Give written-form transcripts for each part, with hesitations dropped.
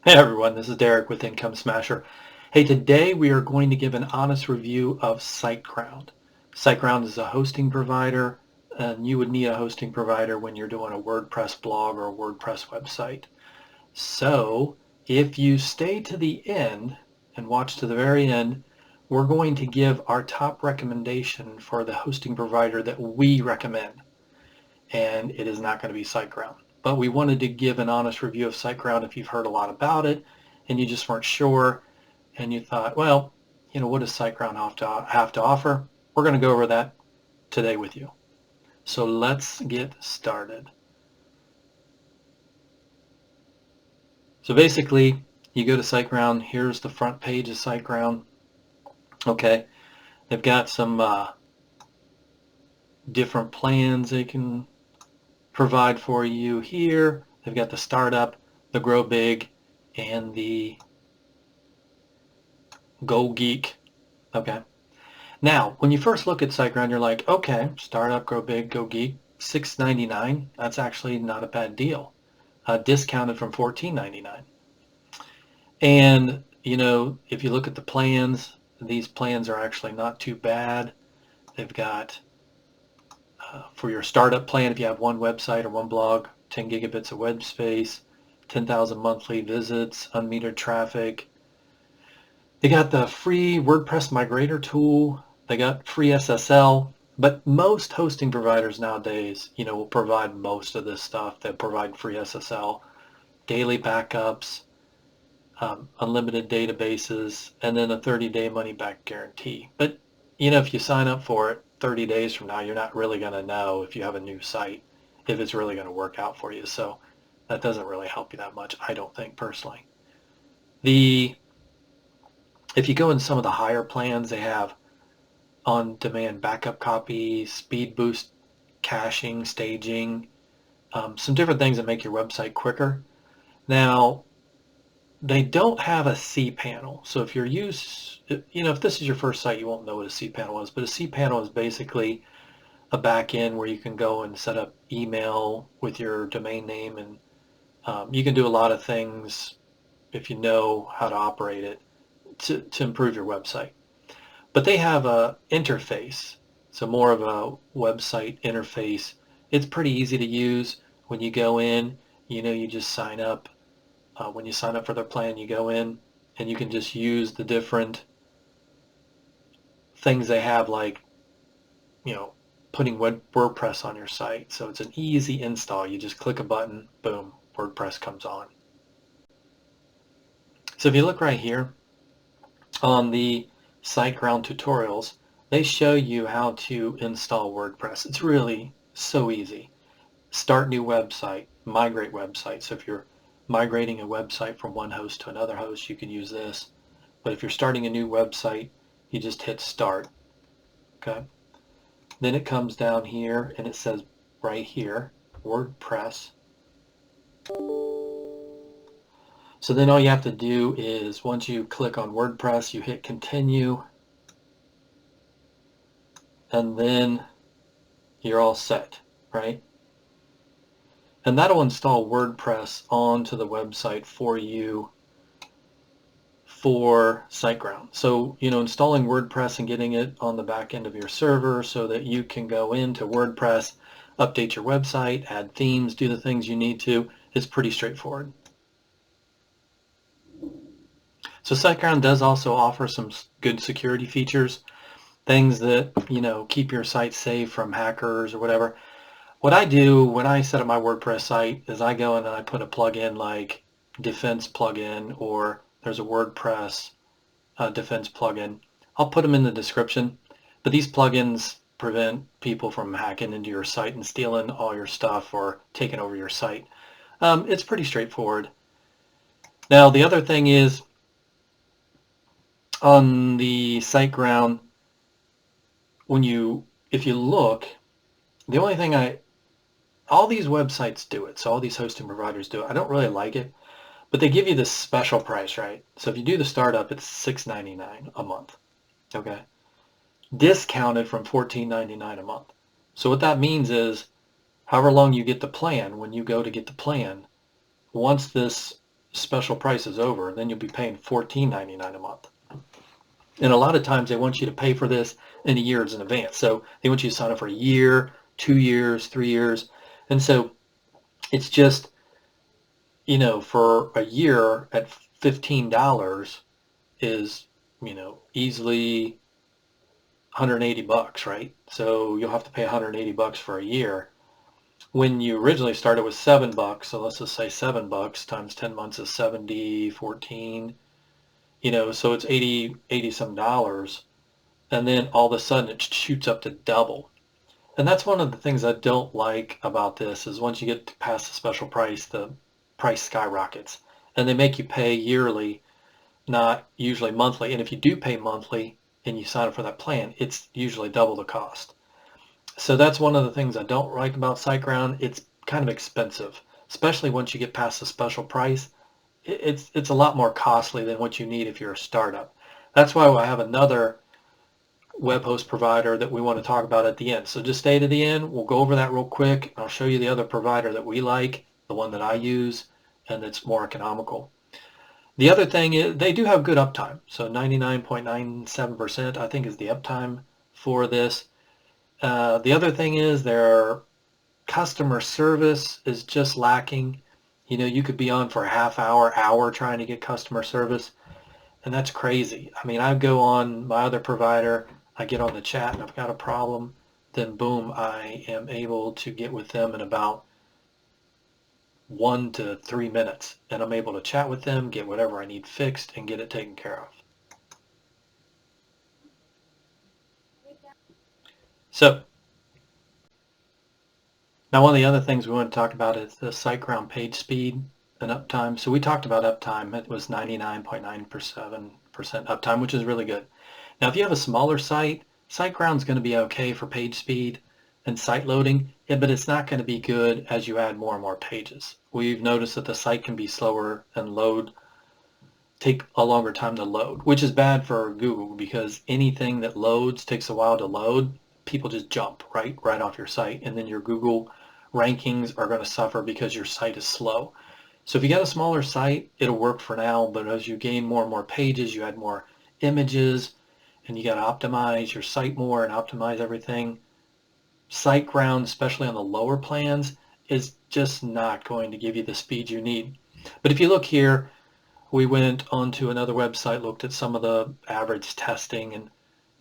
Hey everyone, this is Derek with IncomeSmasher. Hey, today we are going to give an honest review of SiteGround. SiteGround is a hosting provider, and you would need a hosting provider when you're doing a WordPress blog or a WordPress website. So if you stay to the end and watch to the very end, we're going to give our top recommendation for the hosting provider that we recommend, and it is not going to be SiteGround. But we wanted to give an honest review of SiteGround if you've heard a lot about it and you just weren't sure and you thought, well, what does SiteGround have to offer? We're going to go over that today with you. So let's get started. So basically, you go to SiteGround. Here's the front page of SiteGround. Okay, they've got some different plans they can provide for you here. They've got the startup, the grow big, and the Go Geek. Okay. Now, when you first look at SiteGround, you're like, okay, startup, grow big, go geek, $6.99. That's actually not a bad deal. Discounted from $14.99. And if you look at the plans, these plans are actually not too bad. They've got for your startup plan, if you have one website or one blog, 10 gigabits of web space, 10,000 monthly visits, unmetered traffic. They got the free WordPress migrator tool. They got free SSL. But most hosting providers nowadays, will provide most of this stuff. They'll provide free SSL, daily backups, unlimited databases, and then a 30-day money-back guarantee. But, if you sign up for it 30 days from now, you're not really going to know if you have a new site, if it's really going to work out for you. So that doesn't really help you that much, I don't think, personally. If you go in some of the higher plans, they have on-demand backup copies, speed boost caching, staging, some different things that make your website quicker. Now, they don't have a cPanel. So if if this is your first site, you won't know what a cPanel is, but a cPanel is basically a back end where you can go and set up email with your domain name, and you can do a lot of things if you know how to operate it to improve your website. But they have a interface, so more of a website interface. It's pretty easy to use. When you go in, you just sign up. When you sign up for their plan, you go in and you can just use the different things they have, like, putting WordPress on your site. So it's an easy install. You just click a button, boom, WordPress comes on. So if you look right here on the SiteGround tutorials, they show you how to install WordPress. It's really so easy. Start new website, migrate website. So if you're migrating a website from one host to another host, you can use this. But if you're starting a new website, you just hit start. Okay. Then it comes down here and it says right here, WordPress. So then all you have to do is, once you click on WordPress, you hit continue, and then you're all set, right? And that'll install WordPress onto the website for you for SiteGround. So, installing WordPress and getting it on the back end of your server so that you can go into WordPress, update your website, add themes, do the things you need to, is pretty straightforward. So SiteGround does also offer some good security features, things that, keep your site safe from hackers or whatever. What I do when I set up my WordPress site is I go in and I put a plugin like Defense plugin, or there's a WordPress Defense plugin. I'll put them in the description, but these plugins prevent people from hacking into your site and stealing all your stuff or taking over your site. It's pretty straightforward. Now, the other thing is, on the SiteGround, if you look, the only thing all these websites do it, so all these hosting providers do it. I don't really like it, but they give you this special price, right? So if you do the startup, it's $6.99 a month, okay? Discounted from $14.99 a month. So what that means is, however long you get the plan, when you go to get the plan, once this special price is over, then you'll be paying $14.99 a month. And a lot of times they want you to pay for this in years in advance. So they want you to sign up for a year, 2 years, 3 years. And so it's just, you know, for a year at $15 is, you know, easily $180, right? So you'll have to pay $180 for a year. When you originally started with $7, so let's just say $7 times 10 months is 70, 14, you know, so it's 80 some dollars. And then all of a sudden it shoots up to double. And that's one of the things I don't like about this is once you get past the special price, the price skyrockets. And they make you pay yearly, not usually monthly. And if you do pay monthly and you sign up for that plan, it's usually double the cost. So that's one of the things I don't like about SiteGround. It's kind of expensive, especially once you get past the special price. It's a lot more costly than what you need if you're a startup. That's why I have another web host provider that we want to talk about at the end. So just stay to the end. We'll go over that real quick. I'll show you the other provider that we like, the one that I use, and it's more economical. The other thing is they do have good uptime. So 99.97% I think is the uptime for this. The other thing is their customer service is just lacking. You know, you could be on for a half hour trying to get customer service, and that's crazy. I mean, I go on my other provider, I get on the chat and I've got a problem, then boom, I am able to get with them in about 1 to 3 minutes, and I'm able to chat with them, get whatever I need fixed, and get it taken care of. So now one of the other things we want to talk about is the SiteGround page speed and uptime. So we talked about uptime. It was 99.97% uptime, which is really good. Now if you have a smaller site, SiteGround's going to be okay for page speed and site loading, but it's not going to be good as you add more and more pages. We've noticed that the site can be slower and take a longer time to load, which is bad for Google because anything that loads takes a while to load. People just jump right off your site, and then your Google rankings are going to suffer because your site is slow. So if you got a smaller site, it'll work for now, but as you gain more and more pages, you add more images, and you got to optimize your site more and optimize everything. SiteGround, especially on the lower plans, is just not going to give you the speed you need. But if you look here, we went onto another website, looked at some of the average testing, and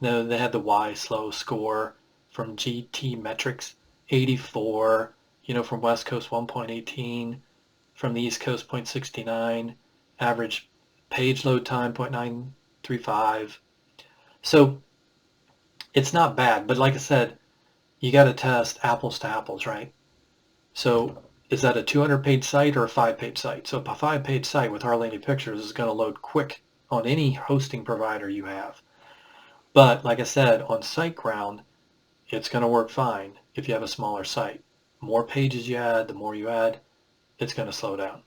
they had the Y slow score from GT Metrics, 84, you know, from West Coast 1.18, from the East Coast 0.69, average page load time 0.935. So it's not bad, but like I said, you got to test apples to apples, right? So is that a 200-page site or a 5-page site? So a 5-page site with hardly any pictures is going to load quick on any hosting provider you have. But like I said, on SiteGround, it's going to work fine if you have a smaller site. The more pages you add, the more you add, it's going to slow down.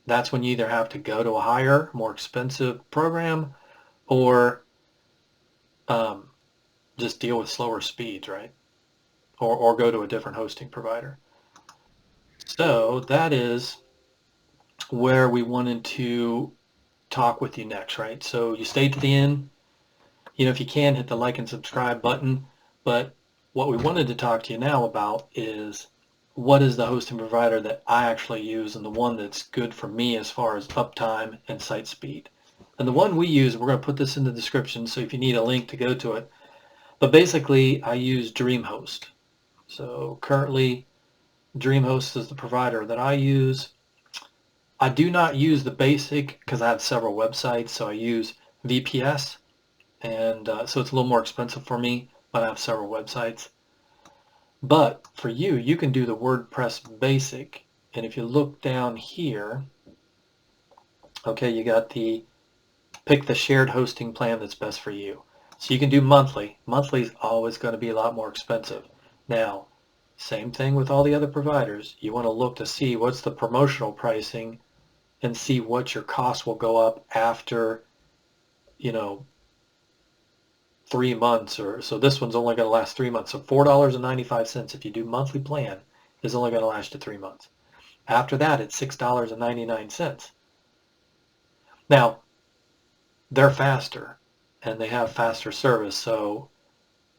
That's when you either have to go to a higher, more expensive program or just deal with slower speeds, right? Or go to a different hosting provider. So that is where we wanted to talk with you next, right? So you stayed to the end. You know, if you can, hit the like and subscribe button. But what we wanted to talk to you now about is what is the hosting provider that I actually use and the one that's good for me as far as uptime and site speed. And the one we use, we're going to put this in the description, so if you need a link to go to it. But basically, I use DreamHost. So currently, DreamHost is the provider that I use. I do not use the basic because I have several websites, so I use VPS, and so it's a little more expensive for me, but I have several websites. But for you, you can do the WordPress basic, and if you look down here, okay, you got pick the shared hosting plan that's best for you. So you can do monthly. Monthly is always going to be a lot more expensive. Now, same thing with all the other providers. You want to look to see what's the promotional pricing and see what your cost will go up after, you know, 3 months or so. This one's only going to last 3 months. So $4.95 if you do monthly plan is only going to last you 3 months. After that, it's $6.99. Now, they're faster and they have faster service, so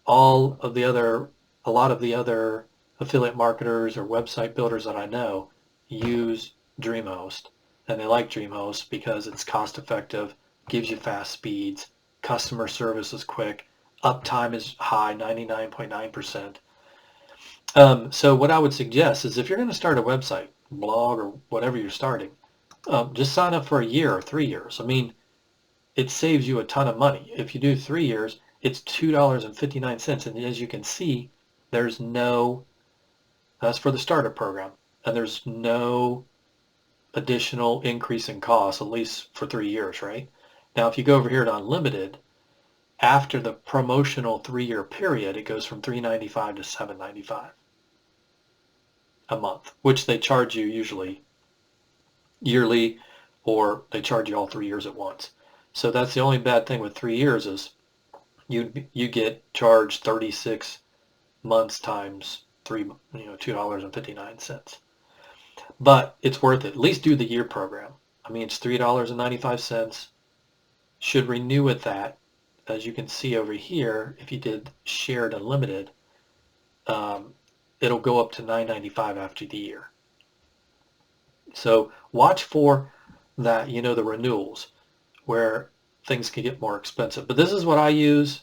a lot of the other affiliate marketers or website builders that I know use DreamHost, and they like DreamHost because it's cost effective, gives you fast speeds, customer service is quick, uptime is high, 99.9%. So what I would suggest is if you're going to start a website, blog, or whatever you're starting, just sign up for a year or 3 years. I mean, it saves you a ton of money. If you do 3 years, it's $2.59. And as you can see, that's for the starter program. And there's no additional increase in cost, at least for 3 years, right? Now, if you go over here to unlimited, after the promotional 3-year period, it goes from $3.95 to $7.95 a month, which they charge you usually yearly, or they charge you all 3 years at once. So that's the only bad thing with 3 years is you get charged 36 months times $2.59. But it's worth it. At least do the year program. I mean, it's $3.95. Should renew at that. As you can see over here, if you did shared unlimited, it'll go up to $9.95 after the year. So watch for that, the renewals where things can get more expensive. But this is what I use.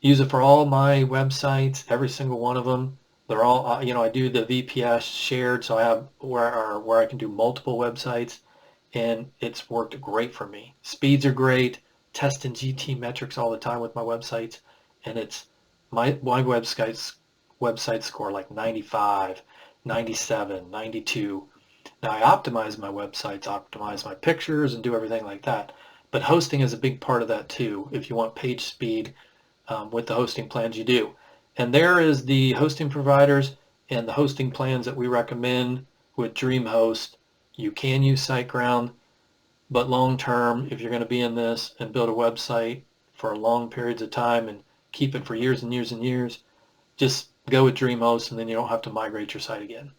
Use it for all my websites, every single one of them. They're all, I do the VPS shared, so I have where I can do multiple websites, and it's worked great for me. Speeds are great. Testing GT metrics all the time with my websites, and it's my websites score like 95, 97, 92. Now I optimize my websites, optimize my pictures, and do everything like that. But hosting is a big part of that too. If you want page speed with the hosting plans, you do. And there is the hosting providers and the hosting plans that we recommend with DreamHost. You can use SiteGround, but long term, if you're going to be in this and build a website for long periods of time and keep it for years and years and years, just go with DreamHost, and then you don't have to migrate your site again.